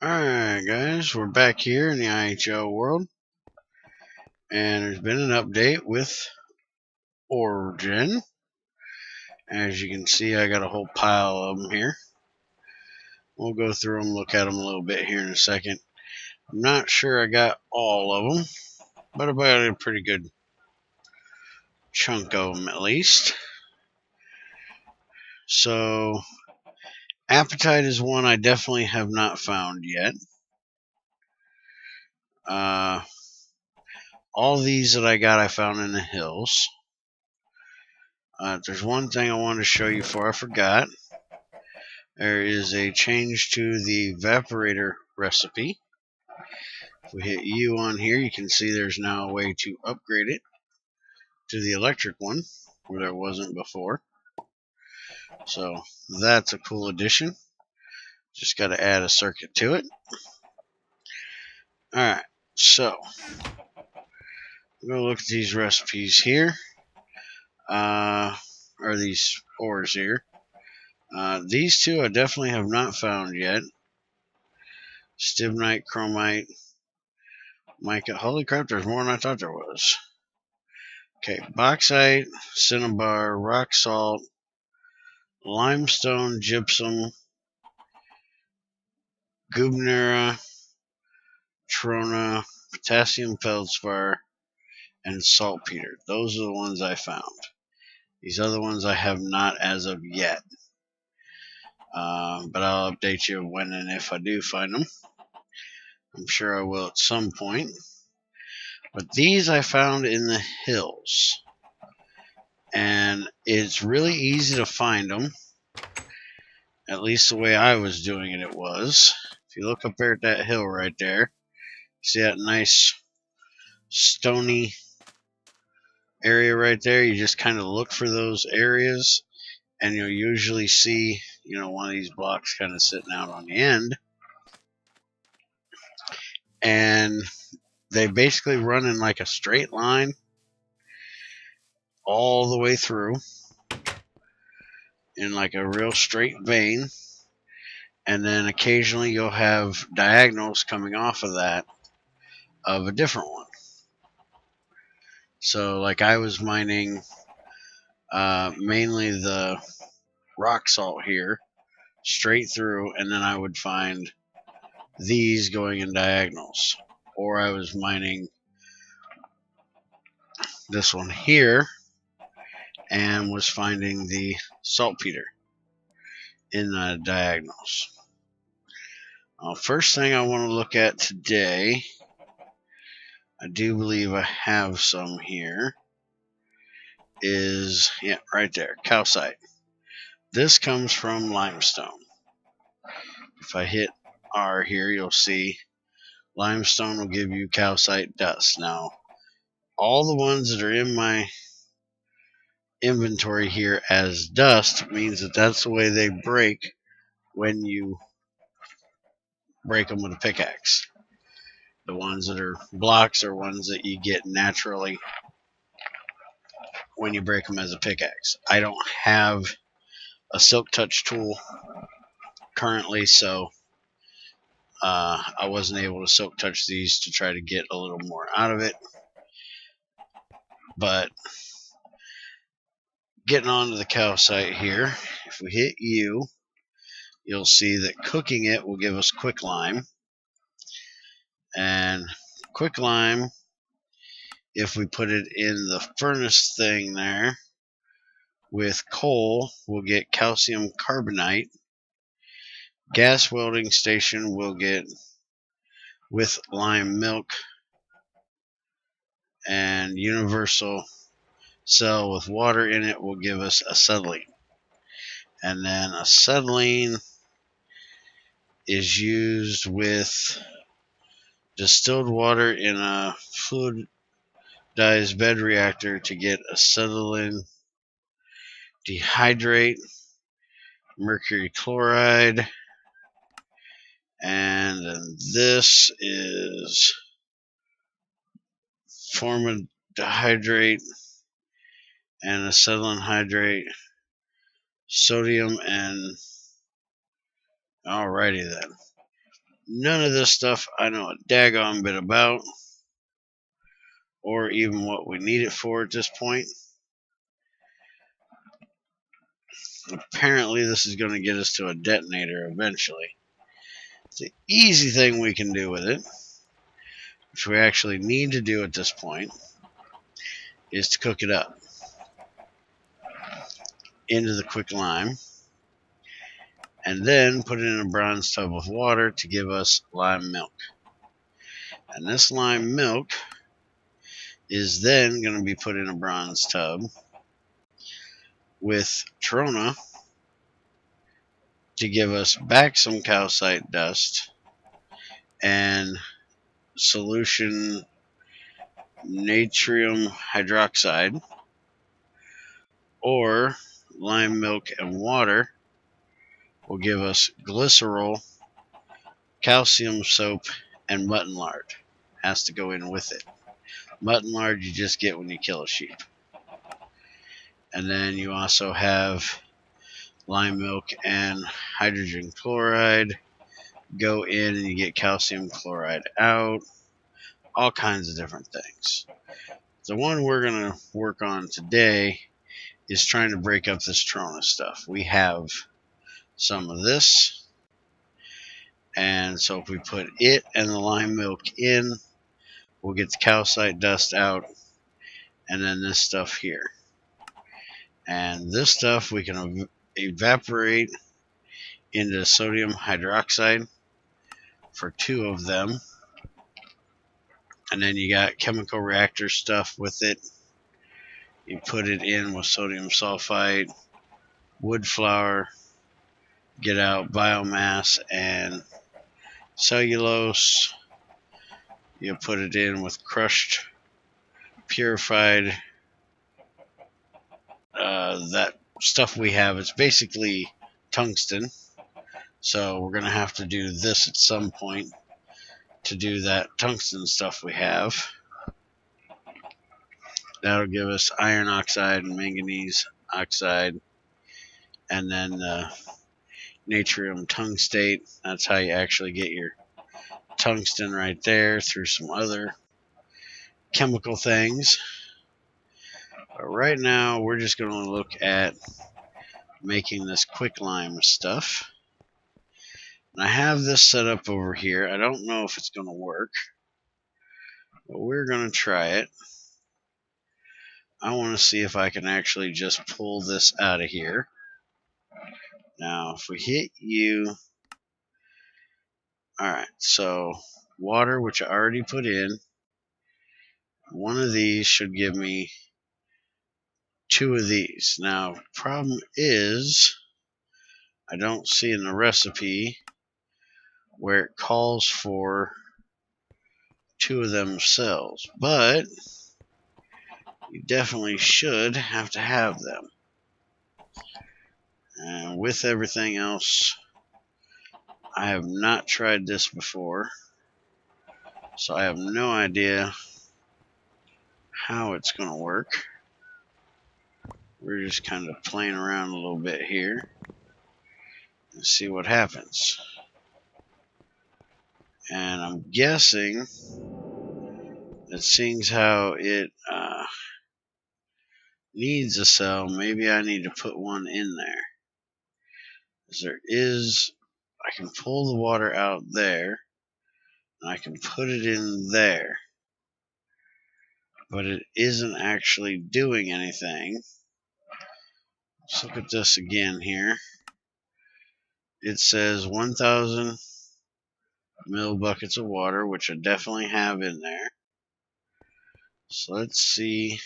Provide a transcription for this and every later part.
Alright guys, we're back here in the IHL world, and there's been an update with Origin. As you can see, I got a whole pile of them here. We'll go through them, look at them a little bit here in a second. I'm not sure I got all of them, but I got a pretty good chunk of them at least. So, Appetite is one I definitely have not found yet. All these that I got, I found in the hills. There's one thing I wanted to show you before I forgot. There is a change to the evaporator recipe. If we hit U on here, you can see there's now a way to upgrade it to the electric one, where there wasn't before. So that's a cool addition. Just got to add a circuit to it. Alright, so we're going to look at these recipes here. Or these ores here. These two I definitely have not found yet. Stibnite, chromite, mica. Holy crap, there's more than I thought there was. Okay, bauxite, cinnabar, rock salt, limestone, gypsum, gubnera, trona, potassium feldspar, and saltpeter. Those are the ones I found. These other ones I have not as of yet. But I'll update you when and if I do find them. I'm sure I will at some point. But these I found in the hills. And it's really easy to find them. At least the way I was doing it, it was. If you look up there at that hill right there, see that nice stony area right there? You just kind of look for those areas, and you'll usually see, one of these blocks kind of sitting out on the end. And they basically run in like a straight line all the way through in like a real straight vein. And then occasionally you'll have diagonals coming off of that of a different one. So like I was mining mainly the rock salt here straight through, and then I would find these going in diagonals. Or I was mining this one here and was finding the saltpeter in the diagonals. First thing I want to look at today, I do believe I have some here, is, yeah, right there, calcite. This comes from limestone. If I hit R here, you'll see limestone will give you calcite dust. Now, all the ones that are in my inventory here as dust means that that's the way they break when you break them with a pickaxe. The ones that are blocks are ones that you get naturally when you break them as a pickaxe. I don't have a silk touch tool currently, so I wasn't able to silk touch these to try to get a little more out of it. But getting on to the calcite here, if we hit U, you'll see that cooking it will give us quicklime. And quicklime, if we put it in the furnace thing there with coal, we'll get calcium carbonate. Gas welding station will get with lime milk, and universal cell with water in it will give us acetylene. And then acetylene is used with distilled water in a fluidized bed reactor to get acetylene dehydrate, mercury chloride, and then this is formaldehyde and acetylene hydrate, sodium, and alrighty then. None of this stuff I know a daggone bit about, or even what we need it for at this point. Apparently this is going to get us to a detonator eventually. It's an easy thing we can do with it, which we actually need to do at this point, is to cook it up into the quicklime, and then put it in a bronze tub of water to give us lime milk. And this lime milk is then going to be put in a bronze tub with Trona to give us back some calcite dust and solution natrium hydroxide, or lime milk and water will give us glycerol, calcium soap, and mutton lard. Has to go in with it. Mutton lard you just get when you kill a sheep. And then you also have lime milk and hydrogen chloride go in, and you get calcium chloride out. All kinds of different things. The one we're going to work on today is trying to break up this Trona stuff. We have some of this, and so if we put it and the lime milk in, we'll get the calcite dust out, and then this stuff here. And this stuff we can evaporate into sodium hydroxide for 2 of them. And then you got chemical reactor stuff with it. You put it in with sodium sulfite, wood flour, get out biomass and cellulose. You put it in with crushed, purified, that stuff we have. It's basically tungsten. So we're going to have to do this at some point to do that tungsten stuff we have. That'll give us iron oxide and manganese oxide, and then natrium tungstate. That's how you actually get your tungsten right there, through some other chemical things. But right now we're just going to look at making this quicklime stuff. And I have this set up over here. I don't know if it's going to work, but we're going to try it. I want to see if I can actually just pull this out of here. Now, if we hit U, alright, so water, which I already put in. One of these should give me 2 of these. Now, problem is, I don't see in the recipe where it calls for 2 of them cells, but you definitely should have to have them. And with everything else, I have not tried this before, so I have no idea how it's going to work. We're just kind of playing around a little bit here and see what happens. And I'm guessing that seeing how it needs a cell, maybe I need to put one in there. As there is, I can pull the water out there, and I can put it in there, but it isn't actually doing anything. Let's look at this again here. It says 1,000 mil buckets of water, which I definitely have in there. So let's see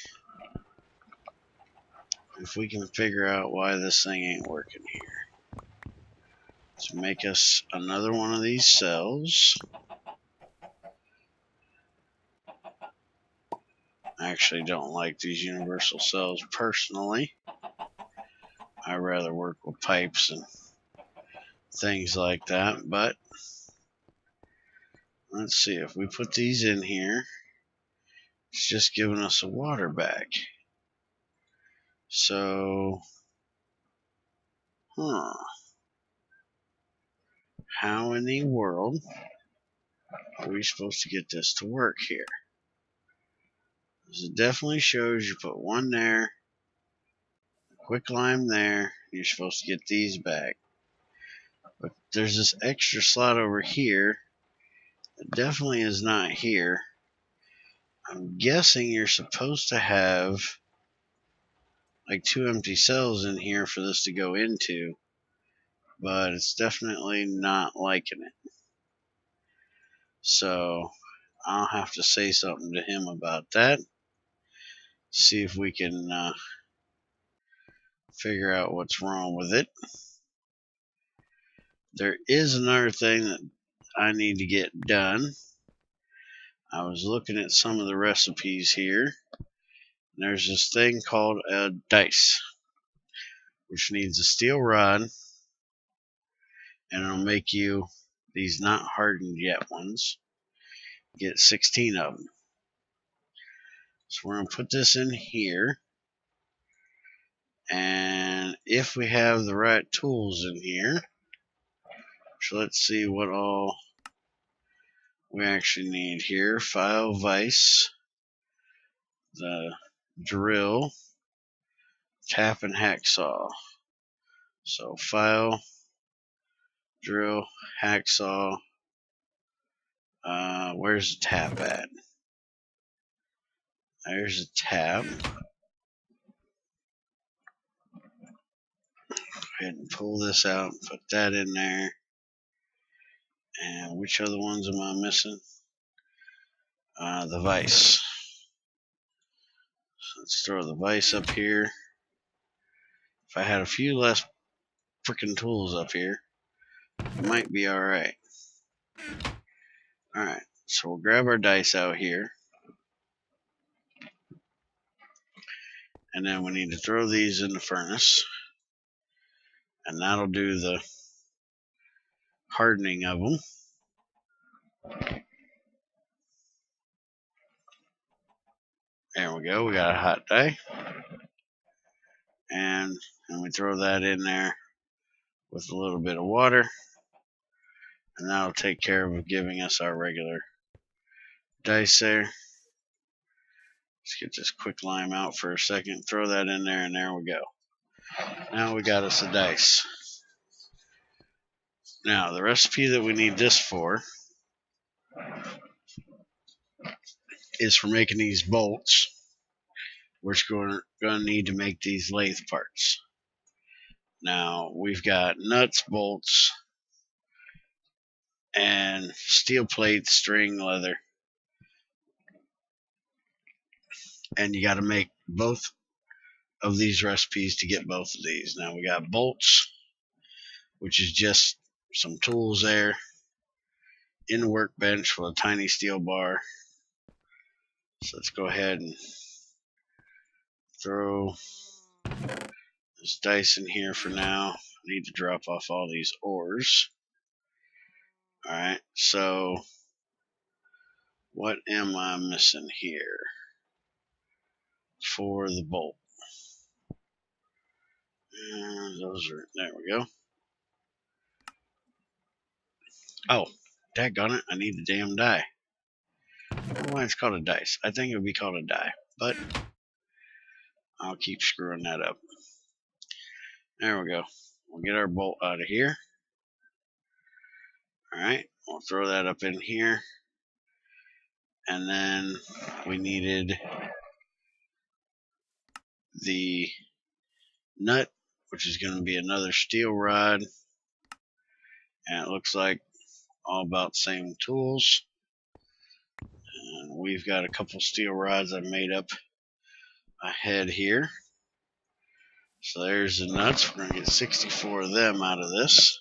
if we can figure out why this thing ain't working here. Let's make us another one of these cells. I actually don't like these universal cells personally. I rather work with pipes and things like that, but let's see, if we put these in here, it's just giving us a water back. So, how in the world are we supposed to get this to work here? Because it definitely shows you put one there, quick lime there, you're supposed to get these back. But there's this extra slot over here that definitely is not here. I'm guessing you're supposed to have like 2 empty cells in here for this to go into, but it's definitely not liking it. So I'll have to say something to him about that. See if we can figure out what's wrong with it. There is another thing that I need to get done. I was looking at some of the recipes here. There's this thing called a dice, which needs a steel rod, and it'll make you these not hardened yet ones. Get 16 of them. So we're going to put this in here, and if we have the right tools in here, so let's see what all we actually need here. File, vise, the drill, tap, and hacksaw. So file, drill, hacksaw. Where's the tap at? There's a tap. Go ahead and pull this out, put that in there. And which other ones am I missing? The vise. Let's throw the vise up here. If I had a few less freaking tools up here, it might be alright. Alright, so we'll grab our dice out here. And then we need to throw these in the furnace. And that'll do the hardening of them. There we go, we got a hot die. And we throw that in there with a little bit of water. And that'll take care of giving us our regular dice there. Let's get this quick lime out for a second. Throw that in there, and there we go. Now we got us a dice. Now, the recipe that we need this for is for making these bolts. We're going to need to make these lathe parts. Now, we've got nuts, bolts, and steel plates, string, leather. And you got to make both of these recipes to get both of these. Now, we got bolts, which is just some tools there in the workbench with a tiny steel bar. So let's go ahead and throw this dice in here for now. I need to drop off all these ores. Alright, so what am I missing here for the bolt? And those are, there we go. Oh, daggone it, I need the damn die. I don't know why it's called a dice. I think it would be called a die, but I'll keep screwing that up. There we go. We'll get our bolt out of here. Alright, we'll throw that up in here. And then we needed the nut, which is going to be another steel rod. And it looks like all about the same tools. And we've got a couple steel rods I made up ahead here. So there's the nuts. We're going to get 64 of them out of this.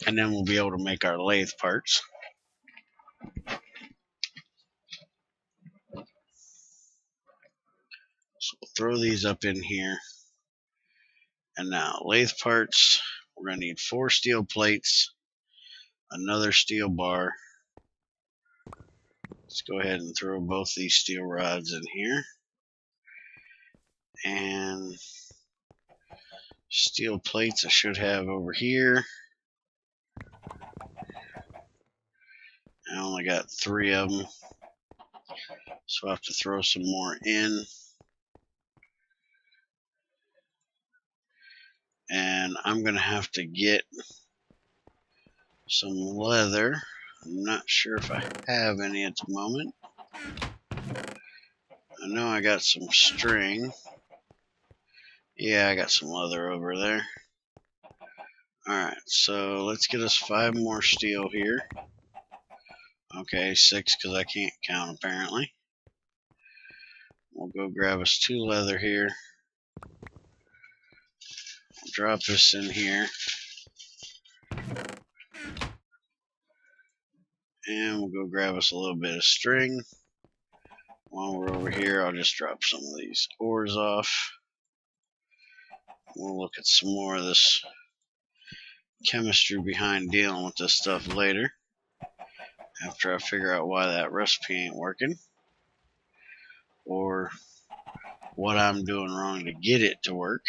And then we'll be able to make our lathe parts. So we'll throw these up in here. And now, lathe parts. We're going to need 4 steel plates, another steel bar. Let's go ahead and throw both these steel rods in here. And steel plates I should have over here. only got 3 of them, so I have to throw some more in. And I'm going to have to get some leather. I'm not sure if I have any at the moment. I know I got some string. Yeah, I got some leather over there. Alright, so let's get us 5 more steel here. Okay, 6 because I can't count apparently. We'll go grab us 2 leather here. We'll drop this in here. And we'll go grab us a little bit of string. While we're over here, I'll just drop some of these ores off. We'll look at some more of this chemistry behind dealing with this stuff later, after I figure out why that recipe ain't working, or what I'm doing wrong to get it to work.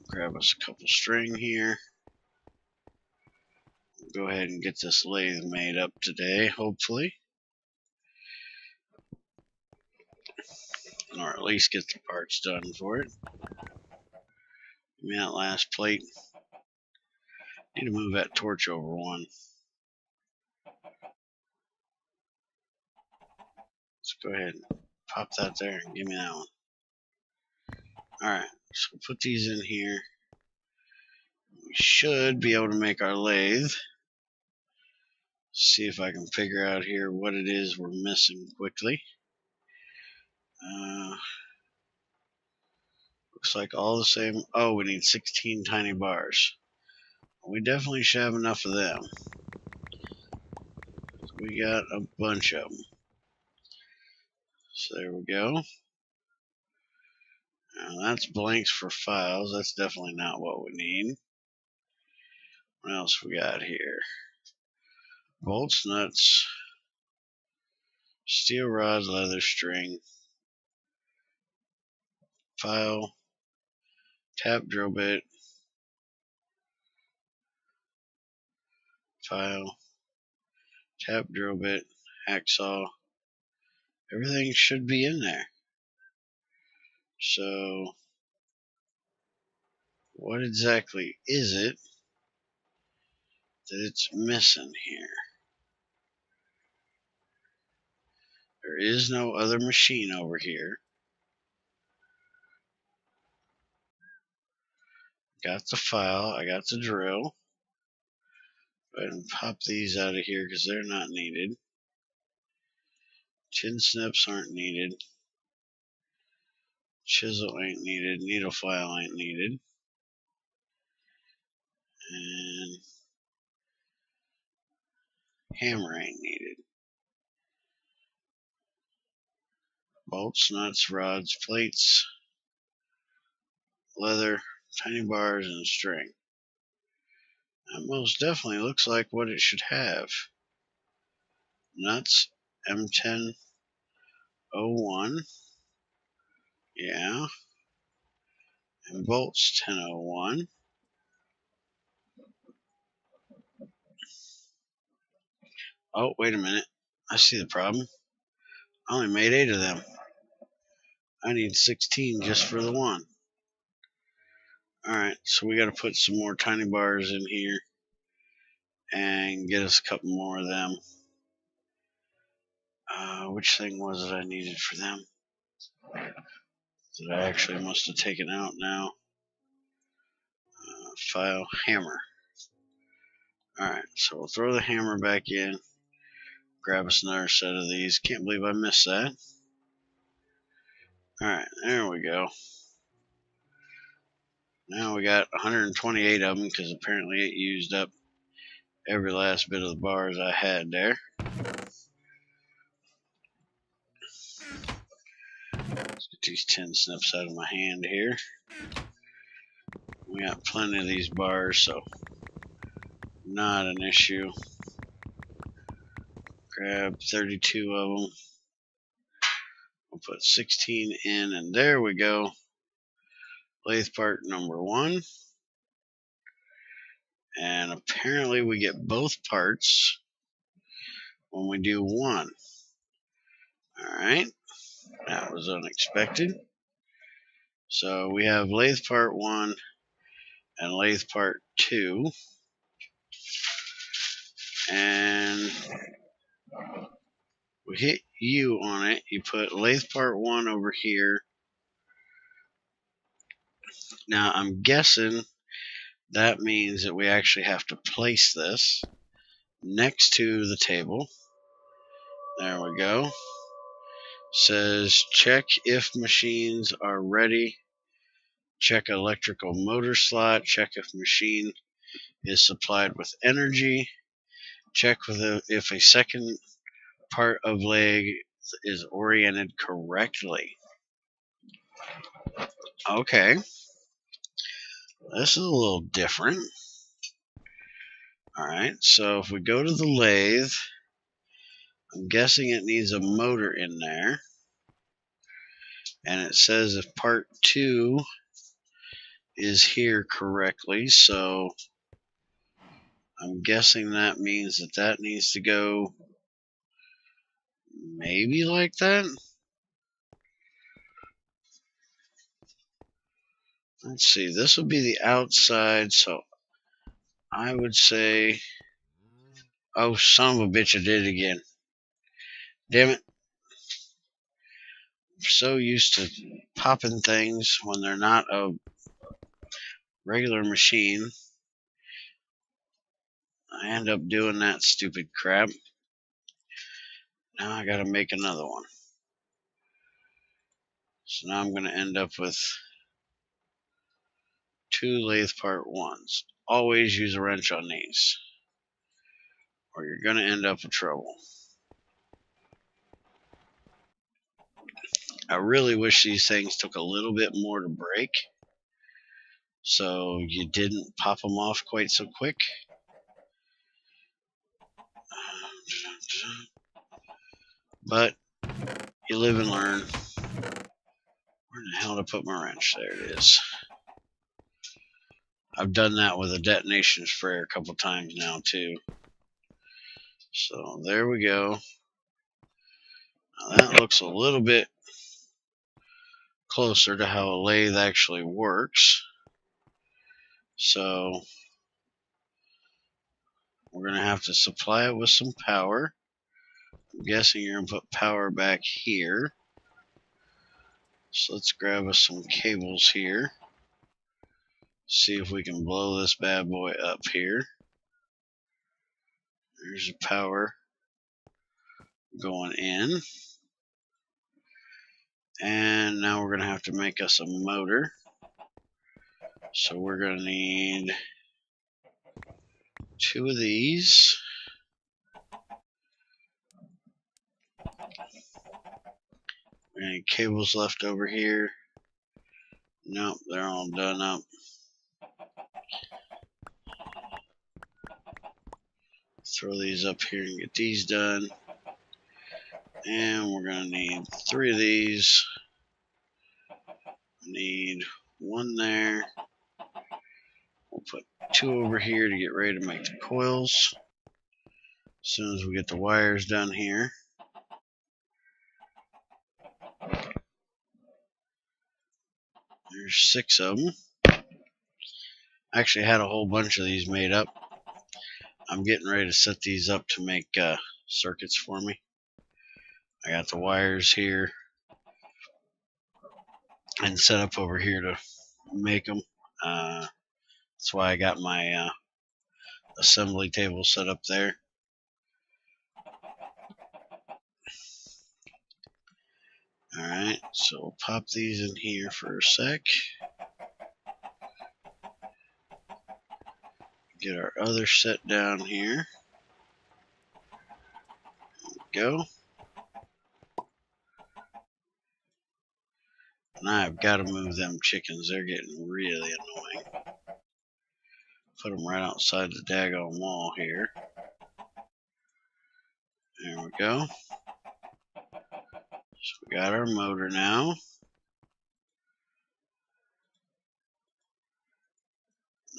Grab us a couple string here. We'll go ahead and get this lathe made up today, hopefully. Or at least get the parts done for it. Give me that last plate. Need to move that torch over one. Let's go ahead and pop that there and give me that one. Alright, so we'll put these in here. We should be able to make our lathe. See if I can figure out here what it is we're missing quickly. Looks like all the same. Oh, we need 16 tiny bars. We definitely should have enough of them. We got a bunch of them. So there we go. Now that's blanks for files. That's definitely not what we need. What else we got here? Bolts, nuts, steel rods, leather, string, file, tap drill bit, file, tap drill bit, hacksaw. Everything should be in there. So what exactly is it that it's missing here? There is no other machine over here. Got the file, I got the drill. Go ahead and pop these out of here because they're not needed. Tin snips aren't needed. Chisel ain't needed. Needle file ain't needed. And hammer ain't needed. Bolts, nuts, rods, plates, leather, tiny bars, and string. That most definitely looks like what it should have. Nuts, M1001. Yeah. And bolts, 1001. Oh, wait a minute. I see the problem. I only made 8 of them. I need 16 just for the one. Alright, so we got to put some more tiny bars in here and get us a couple more of them. Which thing was it I needed for them? That I actually must have taken out now. File, hammer. Alright, so we'll throw the hammer back in. Grab us another set of these. Can't believe I missed that. Alright, there we go. Now we got 128 of them because apparently it used up every last bit of the bars I had there. Let's get these tin snips out of my hand here. We got plenty of these bars, so not an issue. Grab 32 of them. We'll put 16 in, and there we go. Lathe part number 1. And apparently we get both parts when we do 1. Alright, that was unexpected. So we have lathe part 1 and lathe part 2. And we hit U on it. You put lathe part 1 over here. Now I'm guessing that means that we actually have to place this next to the table. There we go. Says check if machines are ready. Check electrical motor slot. Check if machine is supplied with energy. Check if a second part of leg is oriented correctly. Okay. This is a little different. Alright, so if we go to the lathe, I'm guessing it needs a motor in there. And it says if part 2 is here correctly, so I'm guessing that means that needs to go maybe like that. Let's see, this would be the outside, so I would say, oh, son of a bitch, I did it again. Damn it. I'm so used to popping things when they're not a regular machine. I end up doing that stupid crap. Now I gotta make another one. So now I'm gonna end up with 2 lathe part 1s. Always use a wrench on these, or you're gonna end up in trouble. I really wish these things took a little bit more to break, so you didn't pop them off quite so quick. But you live and learn. Where the hell did I put my wrench? There it is. I've done that with a detonation sprayer a couple times now too. So there we go. Now that looks a little bit closer to how a lathe actually works. So we're going to have to supply it with some power. I'm guessing you're going to put power back here. So let's grab us some cables here. See if we can blow this bad boy up here. There's the power going in. And now we're going to have to make us a motor. So we're going to need 2 of these. Any cables left over here? Nope, they're all done up. Throw these up here and get these done. And we're going to need 3 of these. Need 1 there. We'll put 2 over here to get ready to make the coils. As soon as we get the wires done here. There's 6 of them. I actually had a whole bunch of these made up. I'm getting ready to set these up to make circuits for me. I got the wires here and set up over here to make them. That's why I got my assembly table set up there. Alright, so we'll pop these in here for a sec. Get our other set down here. There we go. And I've got to move them chickens. They're getting really annoying. Put them right outside the daggone wall here. There we go. So we got our motor now.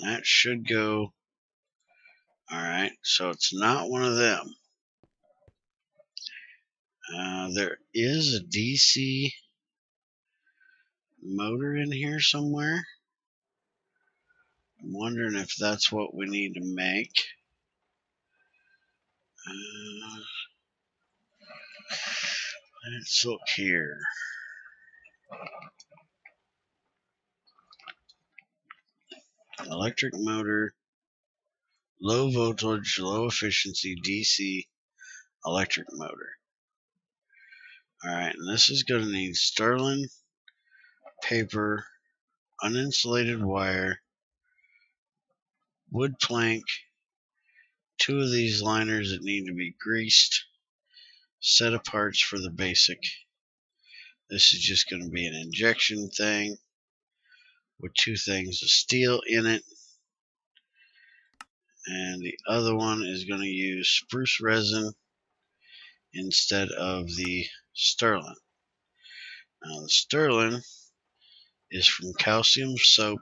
That should go. Alright, so it's not one of them. There is a DC motor in here somewhere. I'm wondering if that's what we need to make. Let's look here. Electric motor, low voltage, low efficiency DC electric motor. Alright, and this is going to need sterling, paper, uninsulated wire, wood plank, 2 of these liners that need to be greased, set of parts for the basic. This is just going to be an injection thing with 2 things of steel in it. And the other one is going to use spruce resin instead of the sterling. Now the sterling is from calcium soap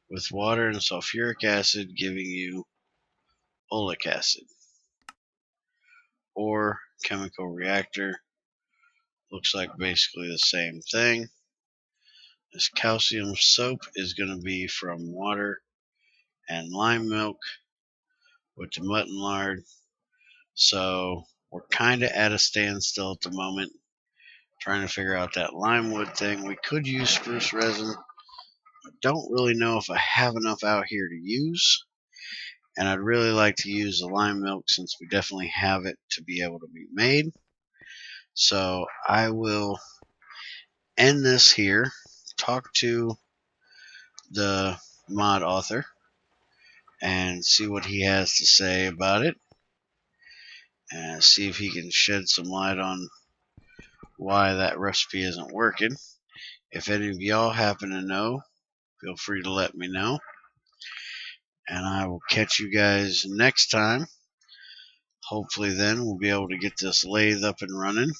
with water and sulfuric acid, giving you oleic acid. Or chemical reactor, looks like basically the same thing. This calcium soap is going to be from water and lime milk with the mutton lard. So we're kind of at a standstill at the moment, trying to figure out that lime wood thing. We could use spruce resin. I don't really know if I have enough out here to use, and I'd really like to use the lime milk since we definitely have it to be able to be made. So I will end this here, talk to the mod author, and see what he has to say about it, and see if he can shed some light on why that recipe isn't working. If any of y'all happen to know, feel free to let me know. And I will catch you guys next time. Hopefully then we'll be able to get this lathe up and running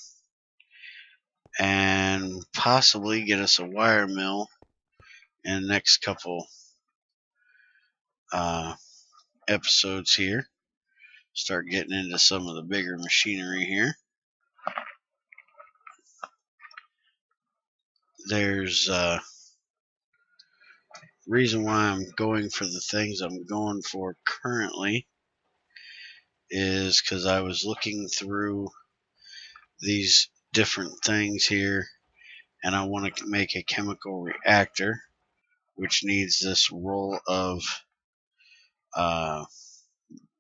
and possibly get us a wire mill in the next couple episodes here. Start getting into some of the bigger machinery here. There's a reason why I'm going for the things I'm going for currently is because I was looking through these different things here, and I want to make a chemical reactor, which needs this roll of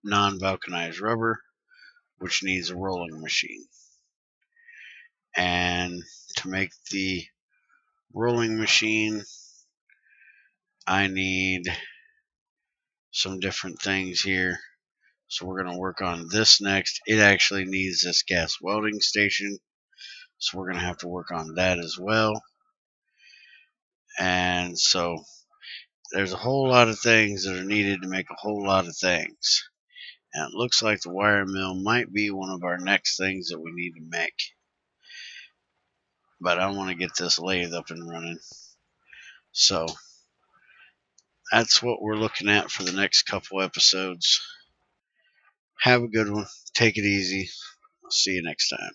non-vulcanized rubber, which needs a rolling machine. And to make the rolling machine, I need some different things here. So we're going to work on this next. It actually needs this gas welding station, so we're going to have to work on that as well. And so there's a whole lot of things that are needed to make a whole lot of things. And it looks like the wire mill might be one of our next things that we need to make. But I want to get this lathe up and running. So that's what we're looking at for the next couple episodes. Have a good one. Take it easy. I'll see you next time.